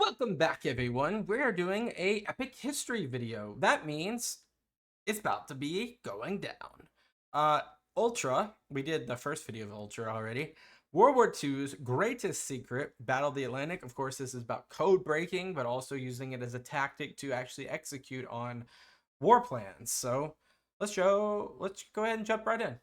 Welcome back, everyone. We're doing a epic history video. That means it's about to be going down. Ultra, we did the first video of Ultra already. World War II's greatest secret, Battle of the Atlantic. Of course, this is about code breaking, but also using it as a tactic to actually execute on war plans. So let's go ahead and jump right in.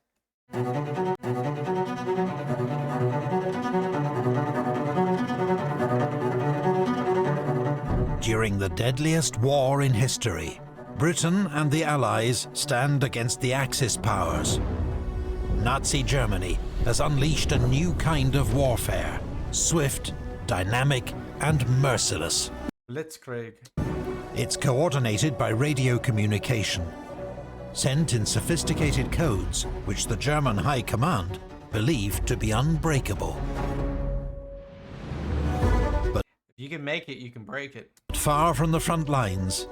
During the deadliest war in history, Britain and the Allies stand against the Axis powers. Nazi Germany has unleashed a new kind of warfare, swift, dynamic, and merciless. Blitzkrieg. It's coordinated by radio communication, sent in sophisticated codes which the German High Command believed to be unbreakable. If you can make it, you can break it. Far from the front lines,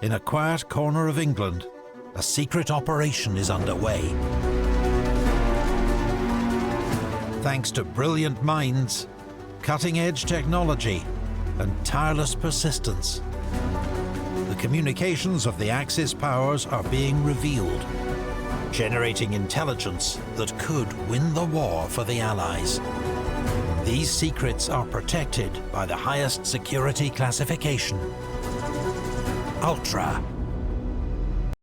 in a quiet corner of England, a secret operation is underway. Thanks to brilliant minds, cutting-edge technology, and tireless persistence, the communications of the Axis powers are being revealed, generating intelligence that could win the war for the Allies. These secrets are protected by the highest security classification, Ultra.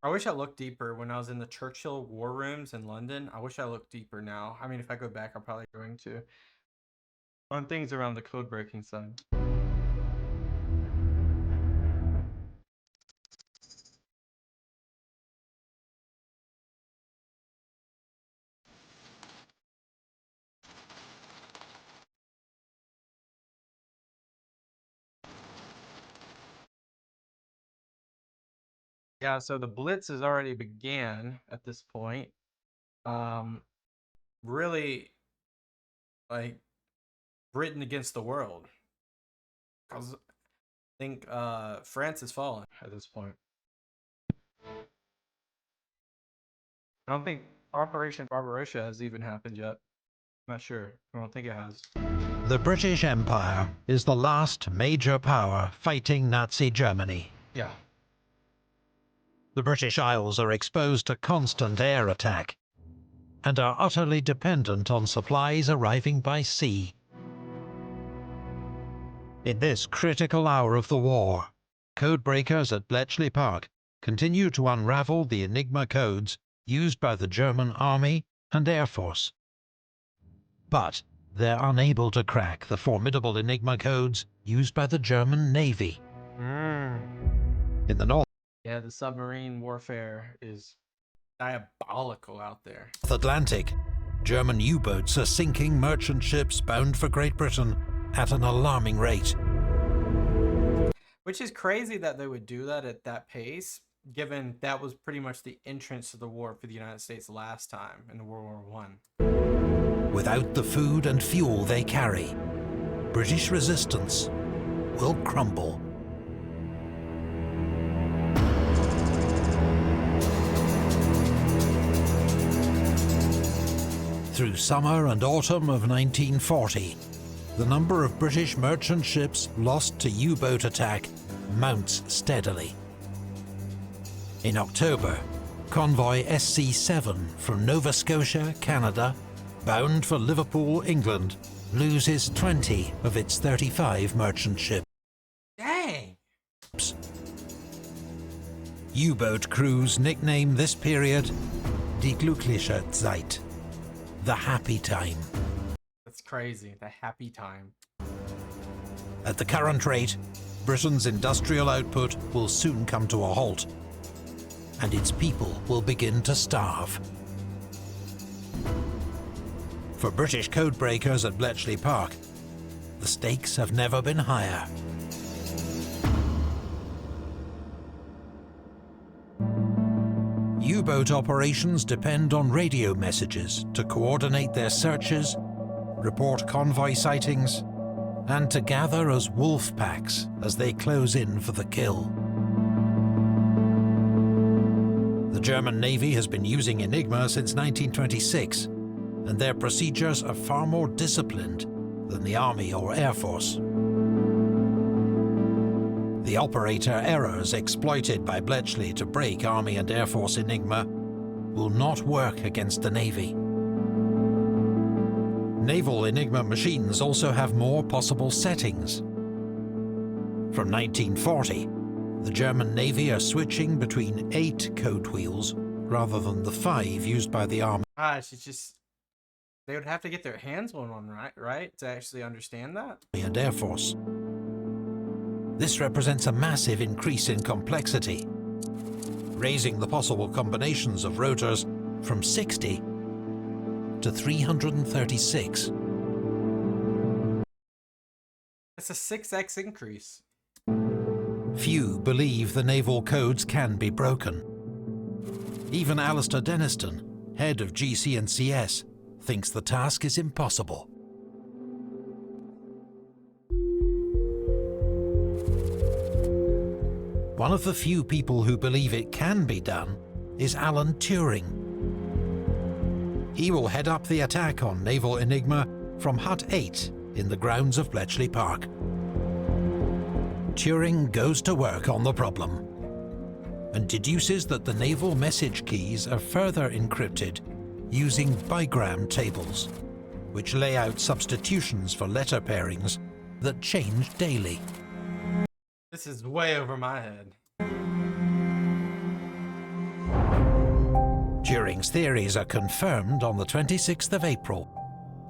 I wish I looked deeper when I was in the Churchill war rooms in London. I wish I looked deeper now. I mean, if I go back, I'm probably going to. On things around the code breaking side. Yeah, so the Blitz has already began at this point. Really, like, Britain against the world. I think France has fallen at this point. I don't think Operation Barbarossa has even happened yet. I'm not sure. I don't think it has. The British Empire is the last major power fighting Nazi Germany. Yeah. The British Isles are exposed to constant air attack and are utterly dependent on supplies arriving by sea. In this critical hour of the war, codebreakers at Bletchley Park continue to unravel the Enigma codes used by the German Army and Air Force. But they're unable to crack the formidable Enigma codes used by the German Navy. In the North Yeah, the submarine warfare is diabolical out there. Atlantic, German U-boats are sinking merchant ships bound for Great Britain at an alarming rate. Which is crazy that they would do that at that pace, given that was pretty much the entrance to the war for the United States last time in World War I. Without the food and fuel they carry, British resistance will crumble. Through summer and autumn of 1940, the number of British merchant ships lost to U-boat attack mounts steadily. In October, convoy SC7 from Nova Scotia, Canada, bound for Liverpool, England, loses 20 of its 35 merchant ships. Dang! U-boat crews nickname this period Die glückliche Zeit, the happy time. That's crazy, the happy time. At the current rate, Britain's industrial output will soon come to a halt, and its people will begin to starve. For British codebreakers at Bletchley Park, the stakes have never been higher. U-boat operations depend on radio messages to coordinate their searches, report convoy sightings, and to gather as wolf packs as they close in for the kill. The German Navy has been using Enigma since 1926, and their procedures are far more disciplined than the Army or Air Force. The operator errors exploited by Bletchley to break Army and Air Force Enigma will not work against the Navy. Naval Enigma machines also have more possible settings. From 1940, the German Navy are switching between 8 code wheels rather than the 5 used by the Army. It's just, they would have to get their hands on one, right, to actually understand that? And Air Force. This represents a massive increase in complexity, raising the possible combinations of rotors from 60 to 336. That's a 6x increase. Few believe the naval codes can be broken. Even Alistair Denniston, head of GC&CS, thinks the task is impossible. One of the few people who believe it can be done is Alan Turing. He will head up the attack on Naval Enigma from Hut 8 in the grounds of Bletchley Park. Turing goes to work on the problem and deduces that the naval message keys are further encrypted using bigram tables, which lay out substitutions for letter pairings that change daily. This is way over my head. Turing's theories are confirmed on the 26th of April,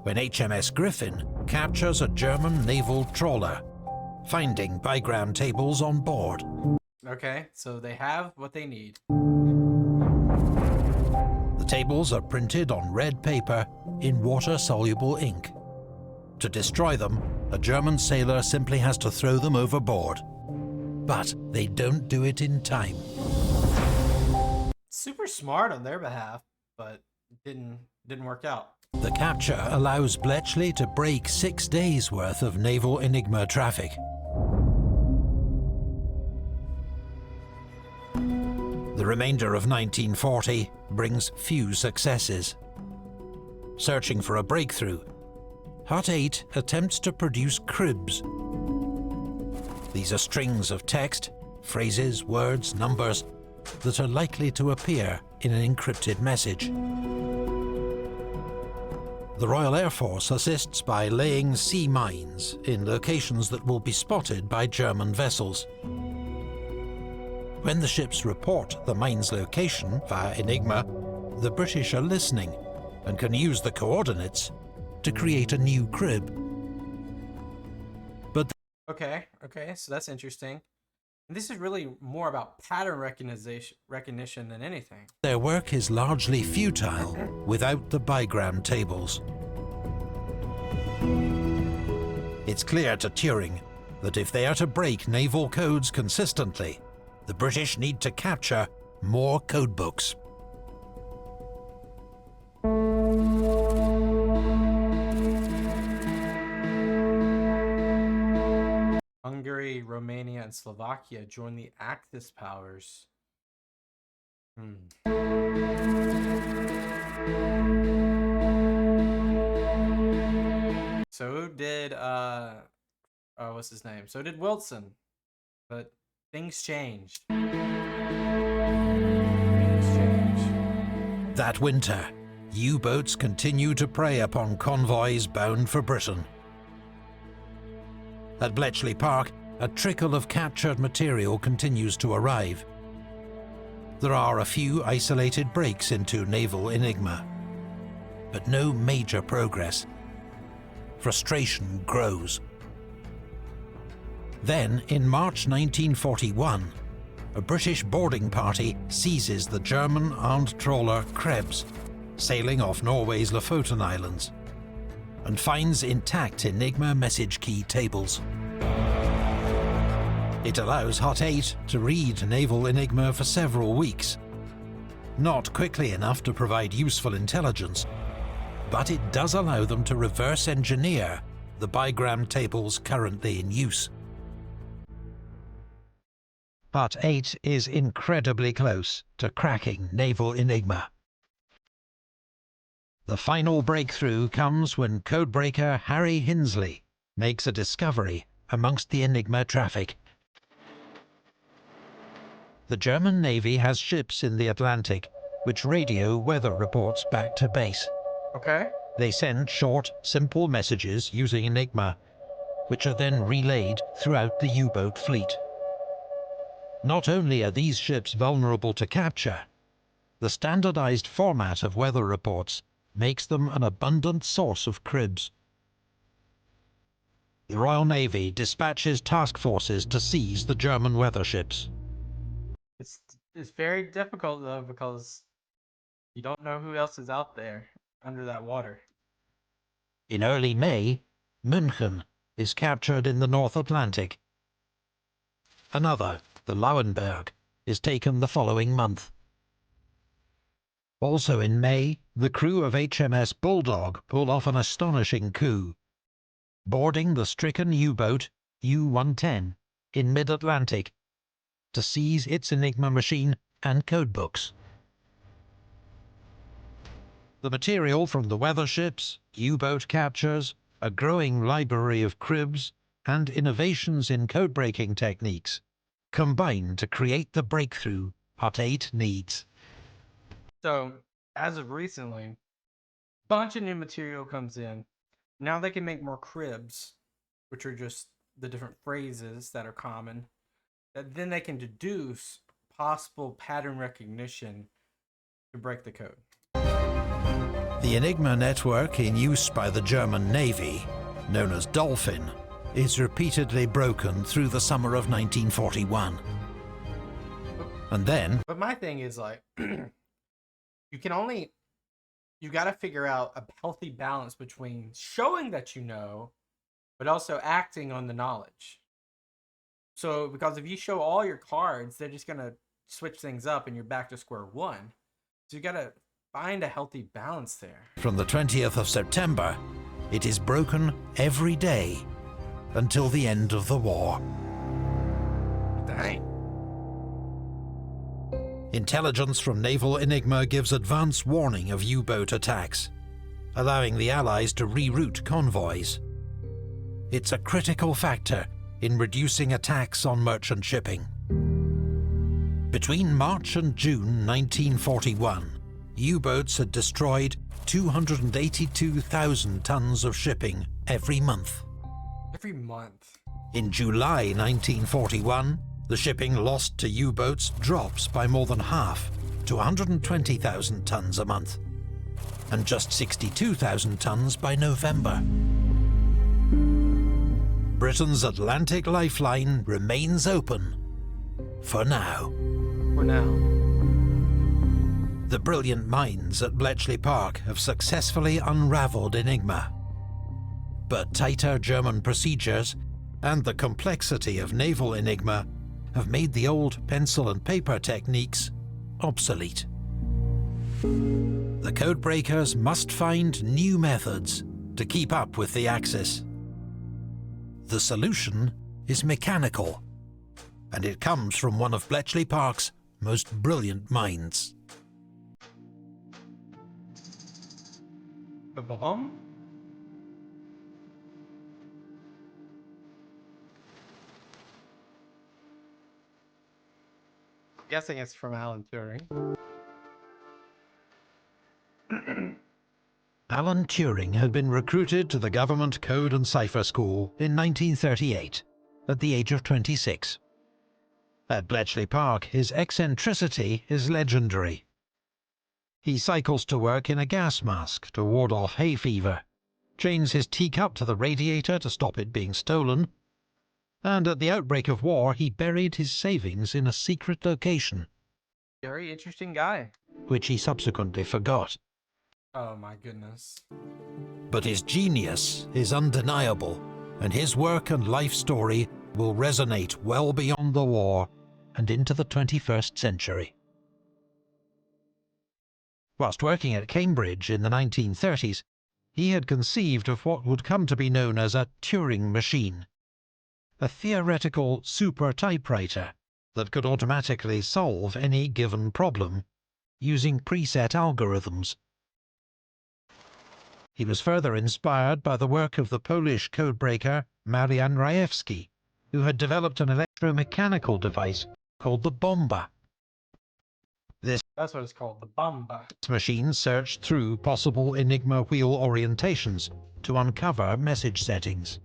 when HMS Griffin captures a German naval trawler, finding bigram tables on board. Okay, so they have what they need. The tables are printed on red paper in water-soluble ink. To destroy them, a German sailor simply has to throw them overboard. But they don't do it in time. Super smart on their behalf, but didn't work out. The capture allows Bletchley to break 6 days' worth of Naval Enigma traffic. The remainder of 1940 brings few successes. Searching for a breakthrough, Hut 8 attempts to produce cribs. These are strings of text, phrases, words, numbers that are likely to appear in an encrypted message. The Royal Air Force assists by laying sea mines in locations that will be spotted by German vessels. When the ships report the mine's location via Enigma, the British are listening and can use the coordinates to create a new crib. But Okay, so that's interesting. And this is really more about pattern recognition than anything. their work is largely futile without the bigram tables. It's clear to Turing that if they are to break naval codes consistently, the British need to capture more codebooks. Hungary, Romania, and Slovakia join the Axis powers. So did what's his name? So did Wilson. But things changed. That winter, U-boats continue to prey upon convoys bound for Britain. At Bletchley Park, a trickle of captured material continues to arrive. There are a few isolated breaks into Naval Enigma, but no major progress. Frustration grows. Then, in March 1941, a British boarding party seizes the German armed trawler Krebs, sailing off Norway's Lofoten Islands, and finds intact Enigma message key tables. It allows Hut 8 to read Naval Enigma for several weeks. Not quickly enough to provide useful intelligence, but it does allow them to reverse engineer the bigram tables currently in use. Hut 8 is incredibly close to cracking Naval Enigma. The final breakthrough comes when codebreaker Harry Hinsley makes a discovery amongst the Enigma traffic. The German Navy has ships in the Atlantic which radio weather reports back to base. Okay. They send short, simple messages using Enigma, which are then relayed throughout the U-boat fleet. Not only are these ships vulnerable to capture, the standardized format of weather reports makes them an abundant source of cribs. The Royal Navy dispatches task forces to seize the German weather ships. It's very difficult though, because you don't know who else is out there under that water. In early May, München is captured in the North Atlantic. Another, the Lauenberg, is taken the following month. Also in May, the crew of HMS Bulldog pull off an astonishing coup, boarding the stricken U-boat U-110 in mid-Atlantic to seize its Enigma machine and codebooks. The material from the weather ships, U-boat captures, a growing library of cribs, and innovations in code-breaking techniques combine to create the breakthrough Part 8 needs. So, as of recently, a bunch of new material comes in. Now they can make more cribs, which are just the different phrases that are common, that then they can deduce possible pattern recognition to break the code. The Enigma network in use by the German Navy, known as Dolphin, is repeatedly broken through the summer of 1941. And then... But my thing is, like, you got to figure out a healthy balance between showing that you know, but also acting on the knowledge. So, because if you show all your cards, they're just going to switch things up and you're back to square one. So you got to find a healthy balance there. From the 20th of September, it is broken every day until the end of the war. Dang. Intelligence from Naval Enigma gives advance warning of U-boat attacks, allowing the Allies to reroute convoys. It's a critical factor in reducing attacks on merchant shipping. Between March and June 1941, U-boats had destroyed 282,000 tons of shipping every month. Every month. In July 1941, the shipping lost to U-boats drops by more than half to 120,000 tons a month, and just 62,000 tons by November. Britain's Atlantic lifeline remains open for now. For now. The brilliant minds at Bletchley Park have successfully unravelled Enigma. But tighter German procedures and the complexity of naval Enigma have made the old pencil and paper techniques obsolete. The codebreakers must find new methods to keep up with the Axis. The solution is mechanical, and it comes from one of Bletchley Park's most brilliant minds. The bomb? Guessing it's from Alan Turing. Alan Turing had been recruited to the government code and cipher school in 1938, at the age of 26. At Bletchley Park, his eccentricity is legendary. He cycles to work in a gas mask to ward off hay fever, chains his teacup to the radiator to stop it being stolen, and at the outbreak of war he buried his savings in a secret location. Very interesting guy. Which he subsequently forgot. Oh my goodness. But his genius is undeniable, and his work and life story will resonate well beyond the war and into the 21st century. Whilst working at Cambridge in the 1930s, he had conceived of what would come to be known as a Turing machine, a theoretical super typewriter that could automatically solve any given problem using preset algorithms. He was further inspired by the work of the Polish codebreaker Marian Rejewski, who had developed an electromechanical device called the bomba That's what it's called, the Bomba. Machine searched through possible Enigma wheel orientations to uncover message settings.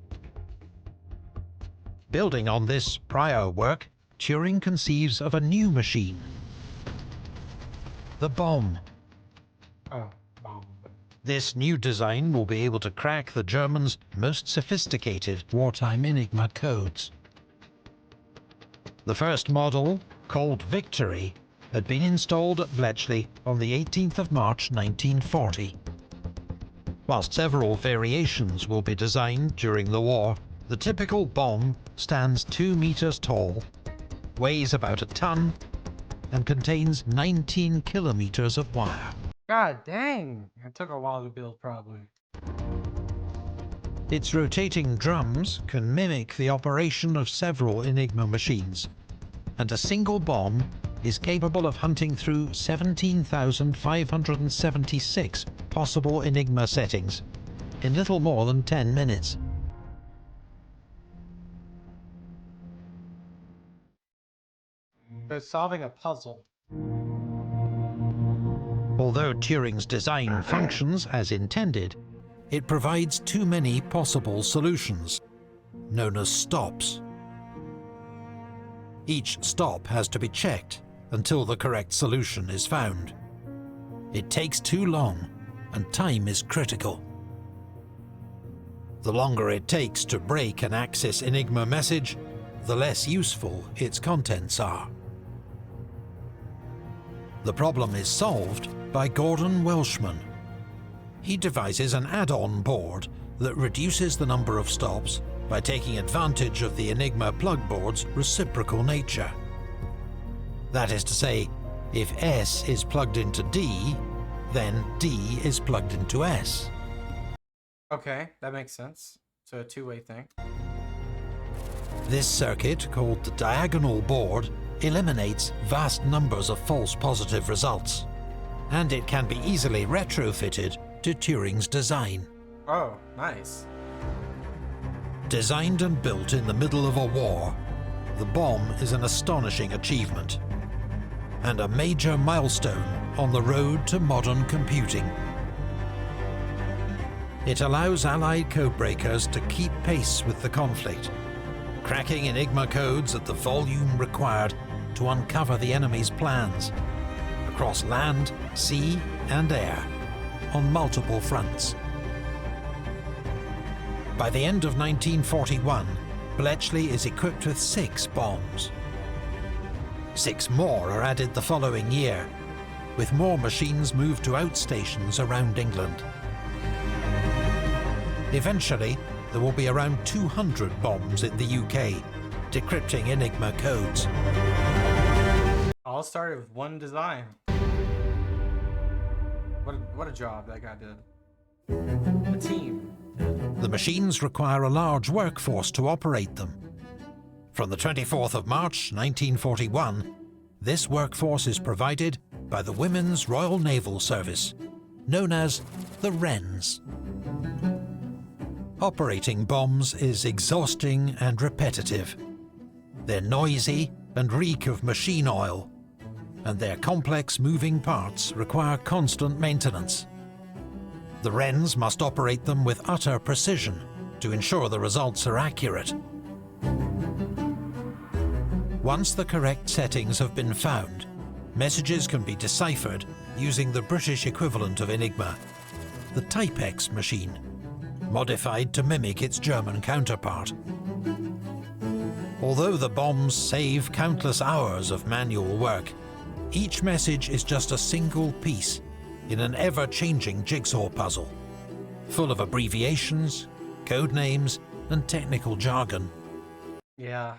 Building on this prior work, Turing conceives of a new machine, the bomb. Oh, Bomba. This new design will be able to crack the Germans' most sophisticated wartime Enigma codes. The first model, called Victory, had been installed at Bletchley on the 18th of March 1940. Whilst several variations will be designed during the war, the typical bomb stands 2 meters tall, weighs about a ton, and contains 19 kilometers of wire. God dang! It took a while to build, probably. Its rotating drums can mimic the operation of several Enigma machines, and a single bomb is capable of hunting through 17,576 possible Enigma settings in little more than 10 minutes. They're solving a puzzle. Although Turing's design functions as intended, it provides too many possible solutions, known as stops. Each stop has to be checked until the correct solution is found. It takes too long, and time is critical. The longer it takes to break an Axis Enigma message, the less useful its contents are. The problem is solved by Gordon Welshman. He devises an add-on board that reduces the number of stops by taking advantage of the Enigma plug board's reciprocal nature. That is to say, if S is plugged into D, then D is plugged into S. Okay, that makes sense. So a two-way thing. This circuit, called the diagonal board, eliminates vast numbers of false positive results, and it can be easily retrofitted to Turing's design. Oh, nice. Designed and built in the middle of a war, the bomb is an astonishing achievement, and a major milestone on the road to modern computing. It allows Allied codebreakers to keep pace with the conflict, cracking Enigma codes at the volume required to uncover the enemy's plans, across land, sea, and air, on multiple fronts. By the end of 1941, Bletchley is equipped with 6 bombs. 6 more are added the following year, with more machines moved to outstations around England. Eventually, there will be around 200 bombs in the UK, decrypting Enigma codes. All started with one design. What a job that guy did. A team. The machines require a large workforce to operate them. From the 24th of March 1941, this workforce is provided by the Women's Royal Naval Service, known as the Wrens. Operating bombs is exhausting and repetitive. They're noisy and reek of machine oil, and their complex moving parts require constant maintenance. The Wrens must operate them with utter precision to ensure the results are accurate. Once the correct settings have been found, messages can be deciphered using the British equivalent of Enigma, the Typex machine, modified to mimic its German counterpart. Although the bombs save countless hours of manual work, each message is just a single piece in an ever-changing jigsaw puzzle, full of abbreviations, code names, and technical jargon. Yeah,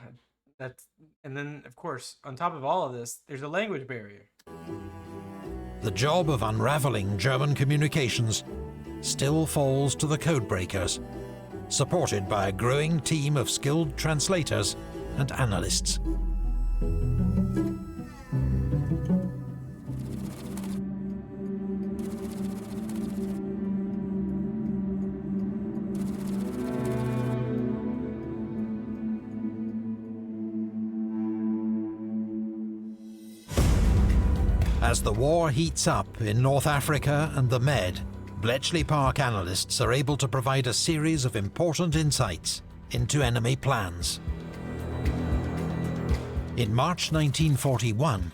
and then of course, on top of all of this, there's a language barrier. The job of unraveling German communications still falls to the codebreakers, supported by a growing team of skilled translators and analysts. As the war heats up in North Africa and the Med, Bletchley Park analysts are able to provide a series of important insights into enemy plans. In March 1941,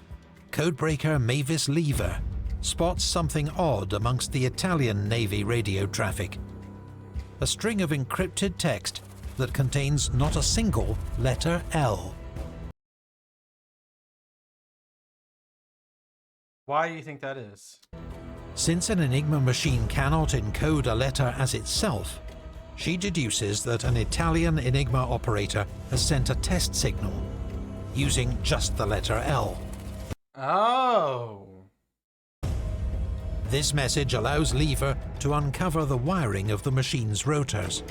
codebreaker Mavis Lever spots something odd amongst the Italian Navy radio traffic. A string of encrypted text that contains not a single letter L. Why do you think that is? Since an Enigma machine cannot encode a letter as itself, she deduces that an Italian Enigma operator has sent a test signal using just the letter L. Oh. This message allows Lever to uncover the wiring of the machine's rotors.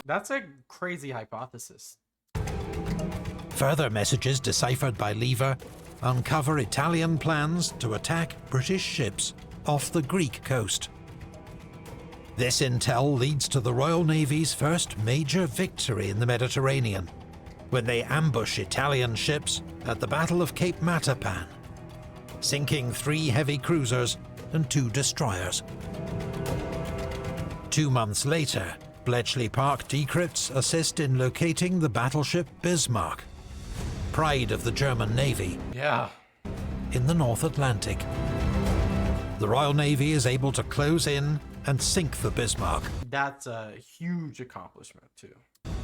That's a crazy hypothesis. Further messages deciphered by Lever uncover Italian plans to attack British ships off the Greek coast. This intel leads to the Royal Navy's first major victory in the Mediterranean, when they ambush Italian ships at the Battle of Cape Matapan, sinking 3 heavy cruisers and 2 destroyers. 2 months later, Bletchley Park decrypts assist in locating the battleship Bismarck, pride of the German Navy, in the North Atlantic. The Royal Navy is able to close in and sink the Bismarck. That's a huge accomplishment too.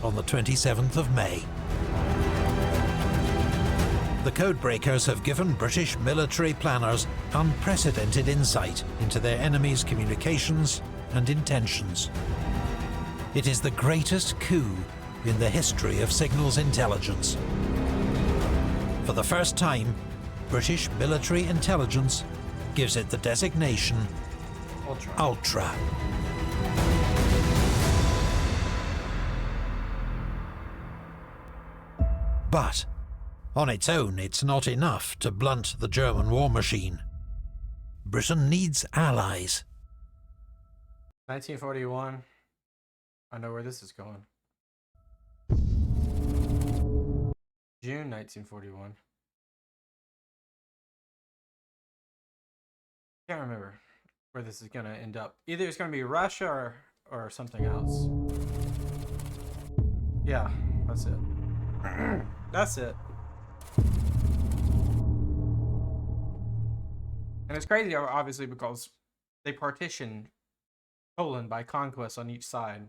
On the 27th of May. The codebreakers have given British military planners unprecedented insight into their enemy's communications and intentions. It is the greatest coup in the history of signals intelligence. For the first time, British military intelligence gives it the designation Ultra. But on its own, it's not enough to blunt the German war machine. Britain needs allies. 1941. I know where this is going. June 1941. Can't remember where this is going to end up. Either it's going to be Russia or something else. Yeah, that's it. That's it. And it's crazy, obviously, because they partitioned Poland by conquest on each side.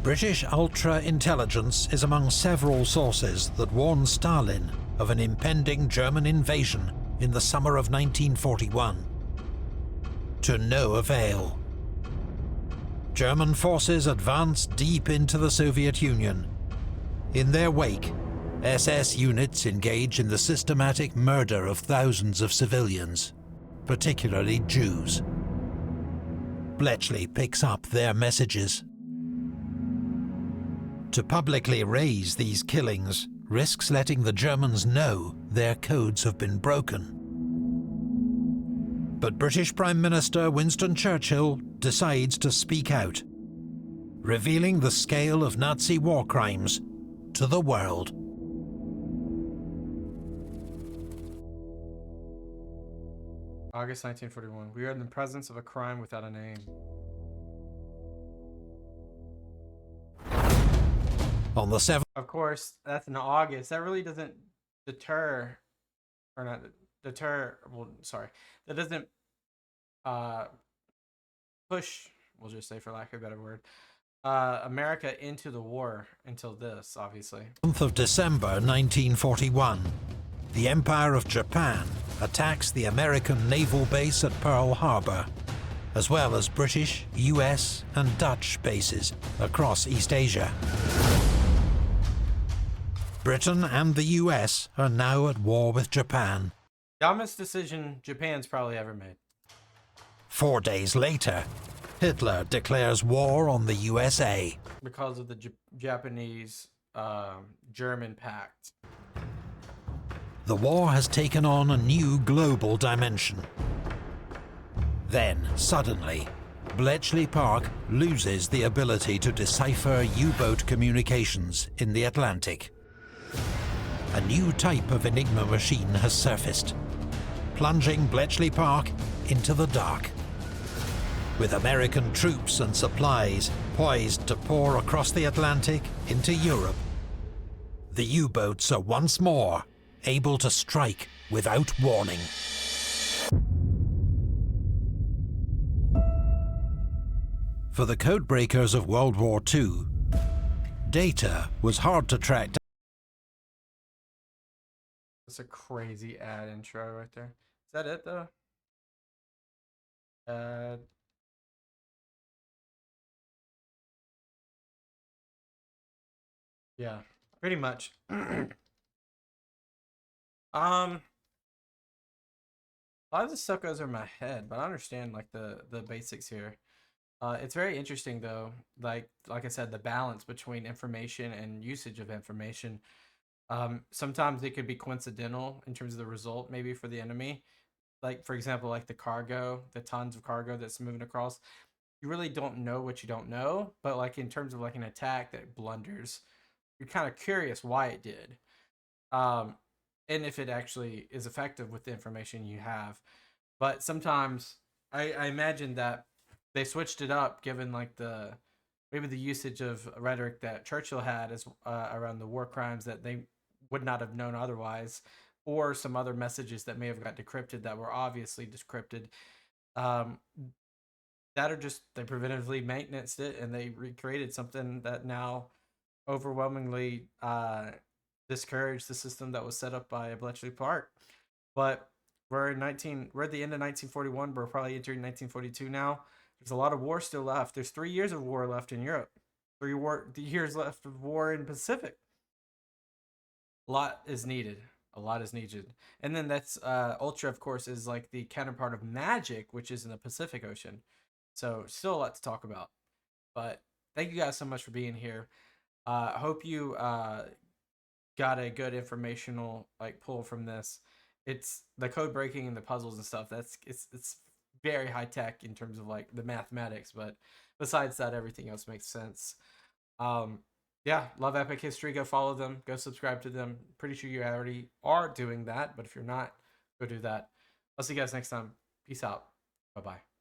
British ultra-intelligence is among several sources that warn Stalin of an impending German invasion in the summer of 1941. To no avail. German forces advanced deep into the Soviet Union. In their wake, SS units engage in the systematic murder of thousands of civilians, particularly Jews. Bletchley picks up their messages. To publicly raise these killings risks letting the Germans know their codes have been broken. But British Prime Minister Winston Churchill decides to speak out, revealing the scale of Nazi war crimes to the world. August 1941. We are in the presence of a crime without a name. On the 7th... Of course, that's in August. That really doesn't deter... Or not deter... Well, sorry. That doesn't push, we'll just say for lack of a better word, America into the war until this, obviously. Month of December 1941. The Empire of Japan attacks the American naval base at Pearl Harbor, as well as British, US, and Dutch bases across East Asia. Britain and the US are now at war with Japan. Dumbest decision Japan's probably ever made. 4 days later, Hitler declares war on the USA. Because of the Japanese-German pact. The war has taken on a new global dimension. Then, suddenly, Bletchley Park loses the ability to decipher U-boat communications in the Atlantic. a new type of Enigma machine has surfaced, plunging Bletchley Park into the dark. With American troops and supplies poised to pour across the Atlantic into Europe, the U-boats are once more able to strike without warning. For the codebreakers of World War II, data was hard to track down. That's a crazy ad intro right there. Is that it though? Yeah, pretty much. A lot of this stuff goes over my head, but I understand like the basics here. It's very interesting though, like I said, the balance between information and usage of information. Sometimes it could be coincidental in terms of the result, maybe for the enemy. Like for example, like the cargo, the tons of cargo that's moving across. You really don't know what you don't know, but like in terms of like an attack that blunders, you're kind of curious why it did. Um, and if it actually is effective with the information you have. But sometimes I imagine that they switched it up given like the maybe the usage of rhetoric that Churchill had as around the war crimes that they would not have known otherwise, or some other messages that may have got decrypted that were obviously decrypted. Um, that are just they preventively maintenanced it and they recreated something that now overwhelmingly discouraged the system that was set up by Bletchley Park. But we're at the end of 1941. We're probably entering 1942 now. There's a lot of war still left. There's 3 years of war left in Europe. 3 years left of war in Pacific. A lot is needed. A lot is needed. And then that's Ultra, of course, is like the counterpart of Magic, which is in the Pacific Ocean. So still a lot to talk about. But thank you guys so much for being here. Hope you got a good informational like pull from this. It's the code breaking and the puzzles and stuff. It's very high tech in terms of like the mathematics, but besides that, everything else makes sense. Um, yeah, love Epic History. Go follow them. Go subscribe to them. Pretty sure you already are doing that, but if you're not, go do that. I'll see you guys next time. Peace out. Bye bye.